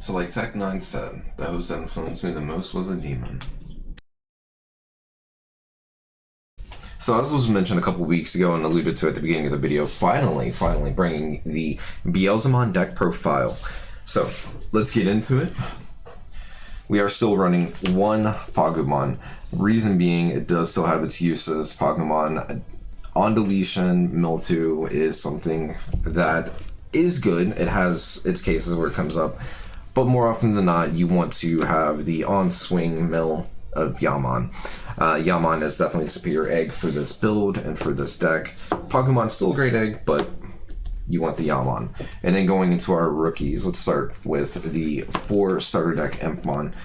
So like Tech9 said, the host that influenced me the most was a demon. So as was mentioned a couple weeks ago and alluded to at the beginning of the video, finally bringing the Beelzemon deck profile. So let's get into it. We are still running one Pokemon. Reason being, it does still have its uses. Pokemon on deletion, Mewtwo is something that is good. It has its cases where it comes up, but more often than not, you want to have the on-swing mill of Yaman. Yaman is definitely a superior egg for this build and for this deck. Pokemon's still a great egg, but you want the Yaman. And then going into our rookies, let's start with the 4 starter deck Impmon.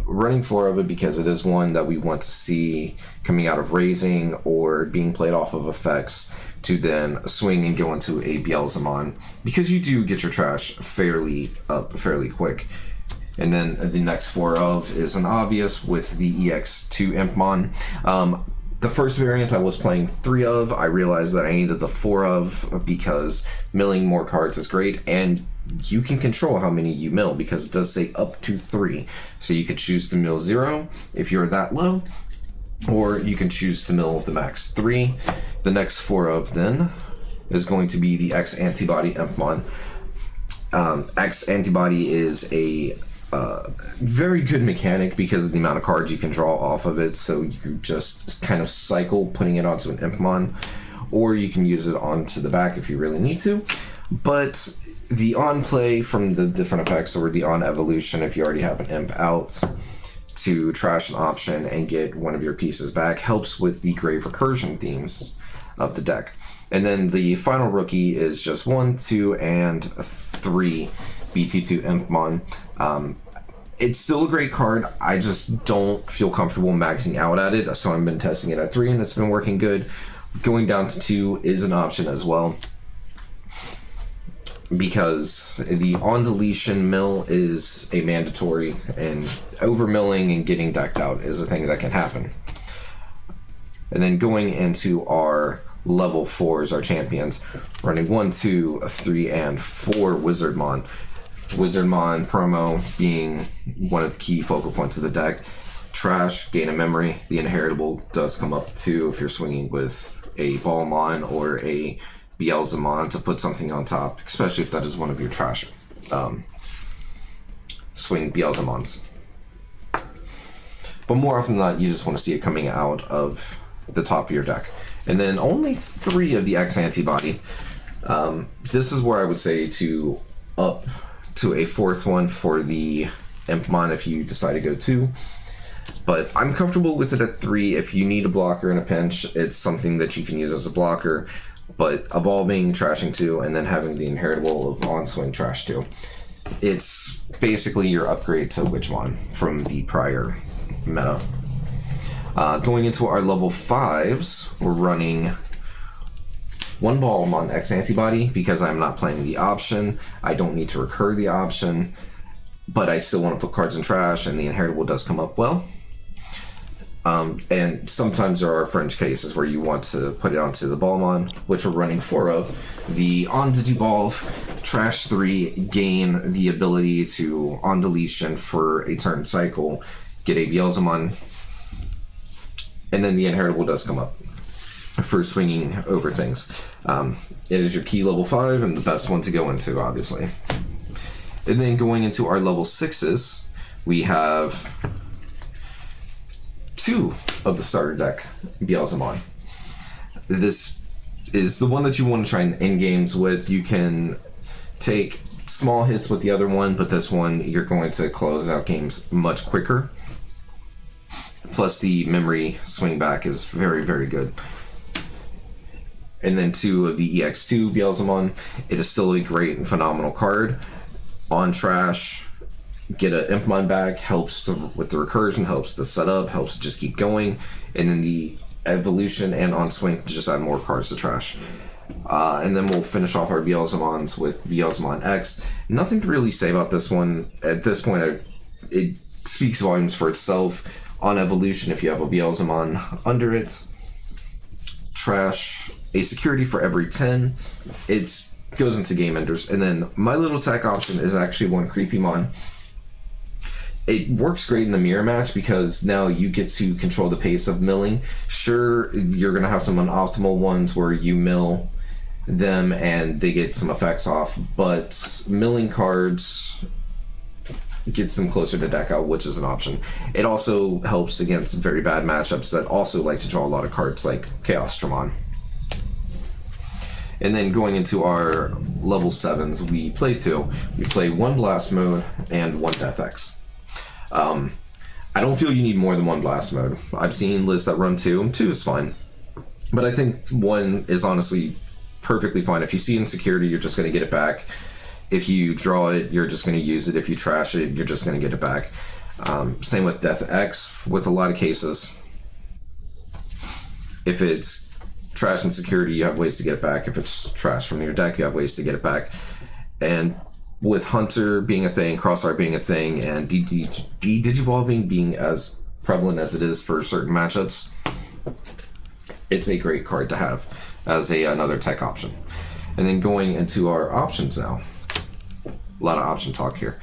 Running 4 of it because it is one that we want to see coming out of Raising or being played off of effects to then swing and go into a Beelzemon, because you do get your trash fairly quick. And then the next 4 of is an obvious with the EX2 Impmon. The first variant I was playing 3 of. I realized that I needed the 4 of because milling more cards is great, and you can control how many you mill because it does say up to 3. So you could choose to mill 0 if you're that low, or you can choose to mill the max 3. The next 4 of then is going to be the X Antibody Impmon. X Antibody is a very good mechanic because of the amount of cards you can draw off of it, so you just kind of cycle putting it onto an Impmon, or you can use it onto the back if you really need to. But the on play from the different effects, or the on evolution if you already have an Imp out, to trash an option and get one of your pieces back, helps with the grave recursion themes of the deck. And then the final rookie is just 1, 2, and 3 BT2 Impmon. It's still a great card. I just don't feel comfortable maxing out at it, so I've been testing it at 3 and it's been working good. Going down to 2 is an option as well, because the on deletion mill is a mandatory, and over milling and getting decked out is a thing that can happen. And then going into our level 4s, our champions, running 1, 2, 3, and 4 Wizardmon. Wizardmon promo being one of the key focal points of the deck. Trash, gain a memory. The inheritable does come up too if you're swinging with a Ballmon or a Beelzemon to put something on top, especially if that is one of your trash swing Beelzemons. But more often than not, you just want to see it coming out of the top of your deck. And then only 3 of the X Antibody. This is where I would say to up to a 4th one for the Impmon if you decide to go 2. But I'm comfortable with it at 3. If you need a blocker in a pinch, it's something that you can use as a blocker. But evolving, trashing 2, and then having the inheritable of on-swing trash 2. It's basically your upgrade to Witchmon from the prior meta. Going into our level 5s, we're running 1 Ballmon X Antibody because I'm not playing the option. I don't need to recur the option, but I still want to put cards in trash, and the inheritable does come up well. And sometimes there are fringe cases where you want to put it onto the Ballmon, which we're running 4 of. The on to devolve, trash 3, gain the ability to on deletion for a turn cycle, get a Beelzemon, and then the inheritable does come up for swinging over things. It is your key level 5 and the best one to go into, obviously. And then going into our level 6s, we have 2 of the starter deck Beelzemon. This is the one that you want to try and end games with. You can take small hits with the other one, but this one you're going to close out games much quicker. Plus the memory swing back is very, very good. And then 2 of the EX2 Beelzemon. It is still a great and phenomenal card. On trash, get an Impmon back, helps with the recursion, helps the setup, helps to just keep going. And then the evolution and on swing just add more cards to trash. And then we'll finish off our Beelzemons with Beelzemon X. Nothing to really say about this one. At this point, it speaks volumes for itself. On evolution, if you have a Beelzemon under it, trash a security for every 10. It goes into game enders. And then my little tech option is actually 1 Creepymon. It works great in the mirror match because now you get to control the pace of milling. Sure, you're going to have some unoptimal ones where you mill them and they get some effects off, but milling cards gets them closer to deck out, which is an option. It also helps against very bad matchups that also like to draw a lot of cards like Chaosdramon. And then going into our level 7s, we play 2. We play 1 Blast Mode and 1 Death X. I don't feel you need more than 1 Blast Mode. I've seen lists that run 2. 2 is fine. But I think 1 is honestly perfectly fine. If you see Insecurity, you're just going to get it back. If you draw it, you're just going to use it. If you trash it, you're just going to get it back. Same with Death X with a lot of cases. If it's trash and security, you have ways to get it back. If it's trash from your deck, you have ways to get it back. And with Hunter being a thing, Crosshair being a thing, and Digivolving being as prevalent as it is for certain matchups, it's a great card to have as another tech option. And then going into our options now. A lot of option talk here.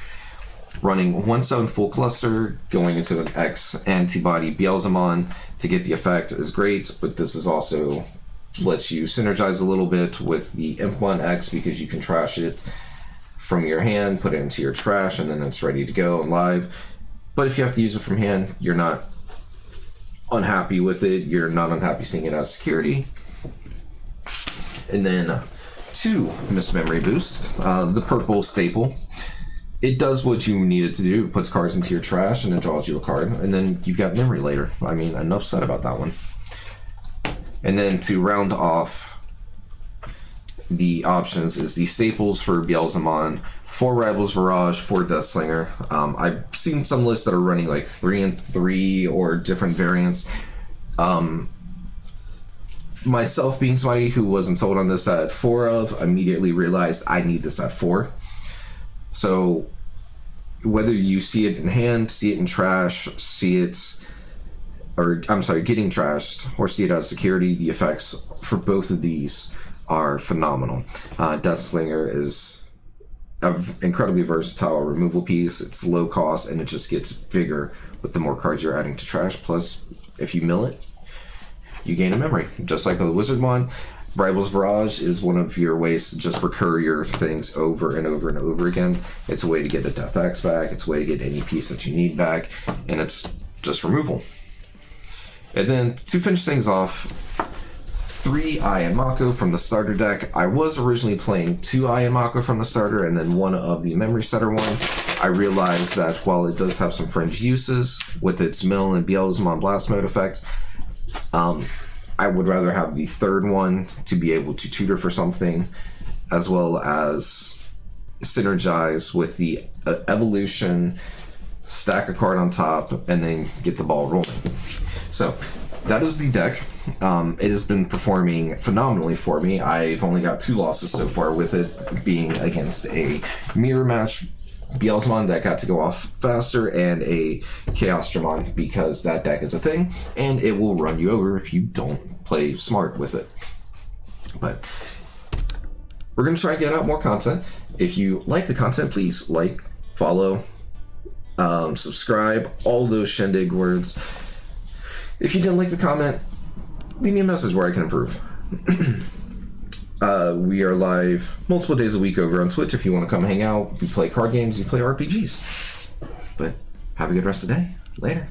Running 1/7 full cluster, going into an X antibody Beelzemon to get the effect is great, but this is also lets you synergize a little bit with the Impmon X because you can trash it from your hand, put it into your trash, and then it's ready to go and live. But if you have to use it from hand, you're not unhappy with it. You're not unhappy seeing it out of security. And then 2 Mismemory Boost, the purple staple. It does what you need it to do. It puts cards into your trash and it draws you a card. And then you've got Memory later. I mean, enough said about that one. And then to round off the options is the staples for Beelzemon, 4 Rivals Barrage, 4 Deathslinger. I've seen some lists that are running like 3 and 3 or different variants. Myself being somebody who wasn't sold on this at 4 of, immediately realized I need this at 4. So whether you see it in hand, see it in trash, getting trashed, or see it out of security, the effects for both of these are phenomenal. Deathslinger is an incredibly versatile removal piece. It's low cost and it just gets bigger with the more cards you're adding to trash. Plus, if you mill it, you gain a memory. Just like a Wizardmon, Rivals Barrage is one of your ways to just recur your things over and over and over again. It's a way to get a Death X back, it's a way to get any piece that you need back, and it's just removal. And then to finish things off, 3 Ian Mako from the starter deck. I was originally playing 2 Ian Mako from the starter and then 1 of the Memory Setter one. I realized that while it does have some fringe uses with its Mill and Beelzemon Blast Mode effects, I would rather have the third one to be able to tutor for something, as well as synergize with the evolution, stack a card on top, and then get the ball rolling. So that is the deck. It has been performing phenomenally for me. I've only got 2 losses so far with it, being against a mirror match Beelzemon that got to go off faster and a Chaosdramon, because that deck is a thing and it will run you over if you don't play smart with it. But we're going to try and get out more content. If you like the content, please like, follow, subscribe, all those shindig words. If you didn't like the comment, leave me a message where I can improve. We are live multiple days a week over on Twitch if you want to come hang out. We play card games, we play RPGs. But have a good rest of the day. Later.